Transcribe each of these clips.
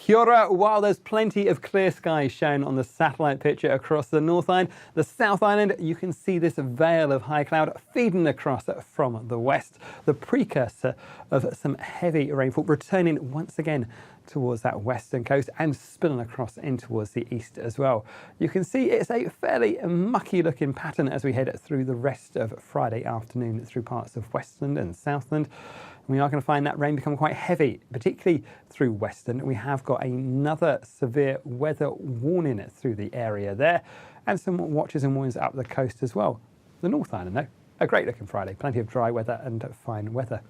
Kia ora. While there's plenty of clear skies shown on the satellite picture across the North Island, the South Island, you can see this veil of high cloud feeding across from the west, the precursor of some heavy rainfall returning once again towards that western coast and spilling across in towards the east as well. You can see it's a fairly mucky looking pattern as we head through the rest of Friday afternoon through parts of Westland and Southland. We are going to find that rain become quite heavy, particularly through Western. We have got another severe weather warning through the area there, and some watches and warnings up the coast as well. The North Island, though, a great looking Friday, plenty of dry weather and fine weather.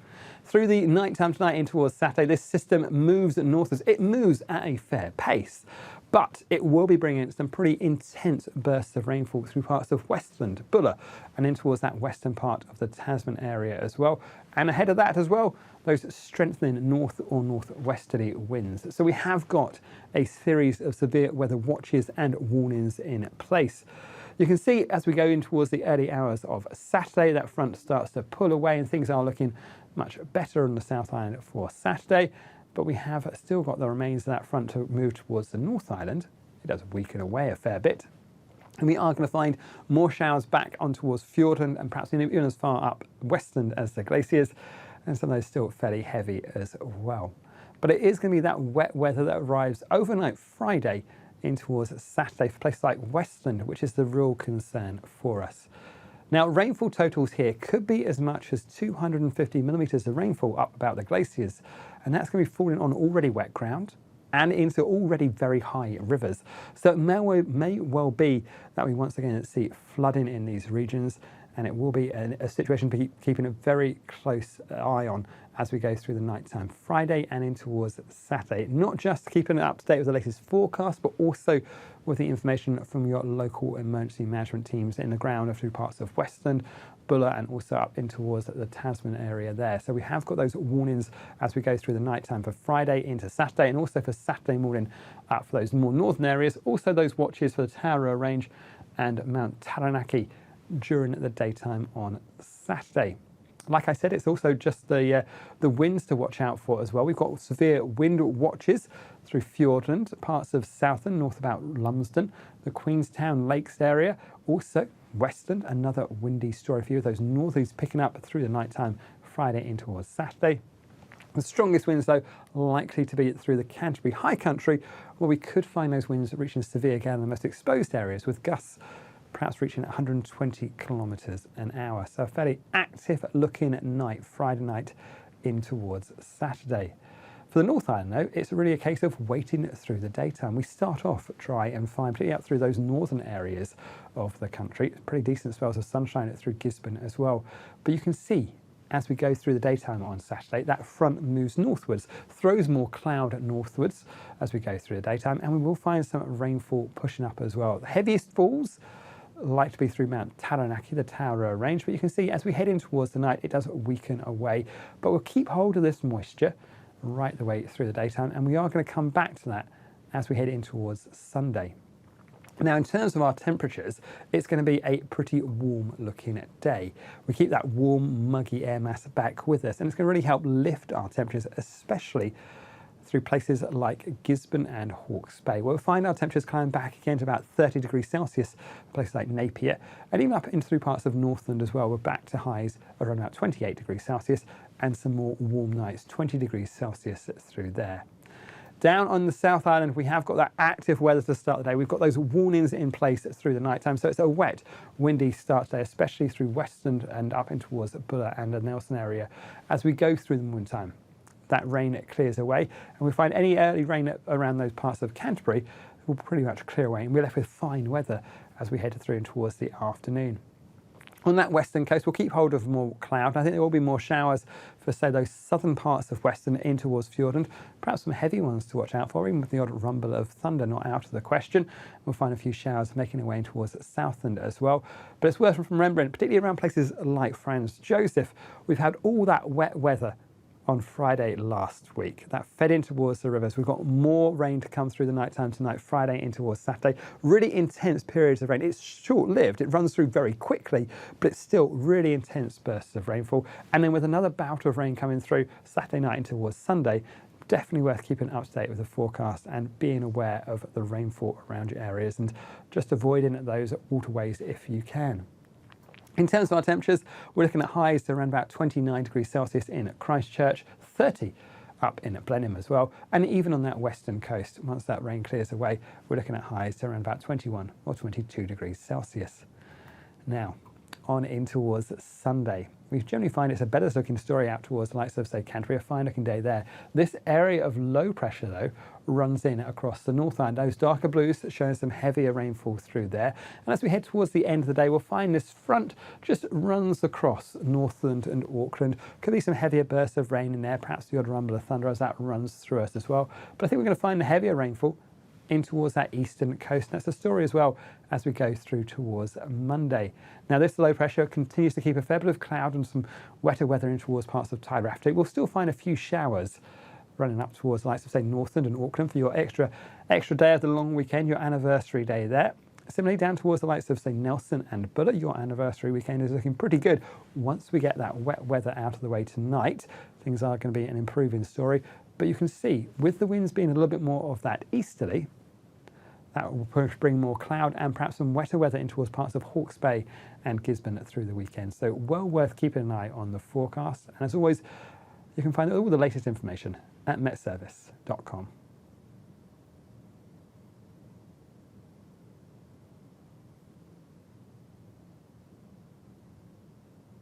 Through the night time tonight in towards Saturday, this system moves northwards. It moves at a fair pace, but it will be bringing some pretty intense bursts of rainfall through parts of Westland, Buller, and in towards that western part of the Tasman area as well. And ahead of that as well, those strengthening north or northwesterly winds. So we have got a series of severe weather watches and warnings in place. You can see as we go in towards the early hours of Saturday, that front starts to pull away and things are looking much better on the South Island for Saturday. But we have still got the remains of that front to move towards the North Island. It does weaken away a fair bit. And we are going to find more showers back on towards Fjorden and perhaps even as far up Westland as the glaciers, and some of those still fairly heavy as well. But it is going to be that wet weather that arrives overnight Friday in towards Saturday for places like Westland, which is the real concern for us. Now, rainfall totals here could be as much as 250 millimetres of rainfall up about the glaciers, and that's going to be falling on already wet ground and into already very high rivers. So it may well be that we once again see flooding in these regions, and it will be a situation to be keeping a very close eye on as we go through the night time Friday and in towards Saturday. Not just keeping it up to date with the latest forecast, but also with the information from your local emergency management teams in the ground through parts of Westland, Buller, and also up in towards the Tasman area there. So we have got those warnings as we go through the night time for Friday into Saturday, and also for Saturday morning up for those more northern areas. Also those watches for the Tararua range and Mount Taranaki during the daytime on Saturday. Like I said, it's also just the winds to watch out for as well. We've got severe wind watches through Fjordland, parts of Southland, north about Lumsden, the Queenstown Lakes area, also Westland, another windy story for you. Those northies picking up through the night time Friday in towards Saturday. The strongest winds, though, likely to be through the Canterbury High Country, where we could find those winds reaching severe gale in the most exposed areas, with gusts perhaps reaching 120 kilometres an hour. So a fairly active looking night, Friday night in towards Saturday. For the North Island, though, it's really a case of waiting through the daytime. We start off dry and fine, particularly up through those northern areas of the country. Pretty decent spells of sunshine through Gisborne as well. But you can see as we go through the daytime on Saturday, that front moves northwards, throws more cloud northwards as we go through the daytime, and we will find some rainfall pushing up as well. The heaviest falls like to be through Mount Taranaki, the Tararua range, but you can see as we head in towards the night, it does weaken away. But we'll keep hold of this moisture right the way through the daytime, and we are going to come back to that as we head in towards Sunday. Now, in terms of our temperatures, it's going to be a pretty warm looking day. We keep that warm, muggy air mass back with us, and it's going to really help lift our temperatures, especially through places like Gisborne and Hawke's Bay. We'll find our temperatures climbing back again to about 30 degrees Celsius, places like Napier, and even up into through parts of Northland as well. We're back to highs around about 28 degrees Celsius and some more warm nights, 20 degrees Celsius through there. Down on the South Island, we have got that active weather to start the day. We've got those warnings in place through the night time. So it's a wet, windy start today, especially through Westland and up in towards Buller and the Nelson area as we go through the morning time. That rain clears away, and we find any early rain around those parts of Canterbury will pretty much clear away, and we're left with fine weather as we head through and towards the afternoon. On that western coast, we'll keep hold of more cloud. I think there will be more showers for, say, those southern parts of Western in towards Fjorden. Perhaps some heavy ones to watch out for, even with the odd rumble of thunder not out of the question. We'll find a few showers making their way in towards Southland as well. But it's worth remembering, particularly around places like Franz Joseph, we've had all that wet weather on Friday last week. That fed in towards the rivers. We've got more rain to come through the night time tonight, Friday in towards Saturday. Really intense periods of rain. It's short-lived. It runs through very quickly, but it's still really intense bursts of rainfall. And then with another bout of rain coming through Saturday night into towards Sunday, definitely worth keeping up to date with the forecast and being aware of the rainfall around your areas and just avoiding those waterways if you can. In terms of our temperatures, we're looking at highs to around about 29 degrees Celsius in Christchurch, 30 up in Blenheim as well, and even on that western coast, once that rain clears away, we're looking at highs to around about 21 or 22 degrees Celsius. Now, on in towards Sunday. We generally find it's a better looking story out towards the likes of, say, Canterbury, a fine looking day there. This area of low pressure, though, runs in across the North Island. Those darker blues showing some heavier rainfall through there. And as we head towards the end of the day, we'll find this front just runs across Northland and Auckland. Could be some heavier bursts of rain in there, perhaps the odd rumble of thunder as that runs through us as well. But I think we're going to find the heavier rainfall in towards that eastern coast. And that's the story as well as we go through towards Monday. Now this low pressure continues to keep a fair bit of cloud and some wetter weather in towards parts of Taranaki. We'll still find a few showers running up towards the likes of, say, Northland and Auckland for your extra day of the long weekend, your anniversary day there. Similarly, down towards the likes of, say, Nelson and Buller, your anniversary weekend is looking pretty good. Once we get that wet weather out of the way tonight, things are going to be an improving story. But you can see, with the winds being a little bit more of that easterly, that will bring more cloud and perhaps some wetter weather in towards parts of Hawke's Bay and Gisborne through the weekend. So well worth keeping an eye on the forecast. And as always, you can find all the latest information at metservice.com.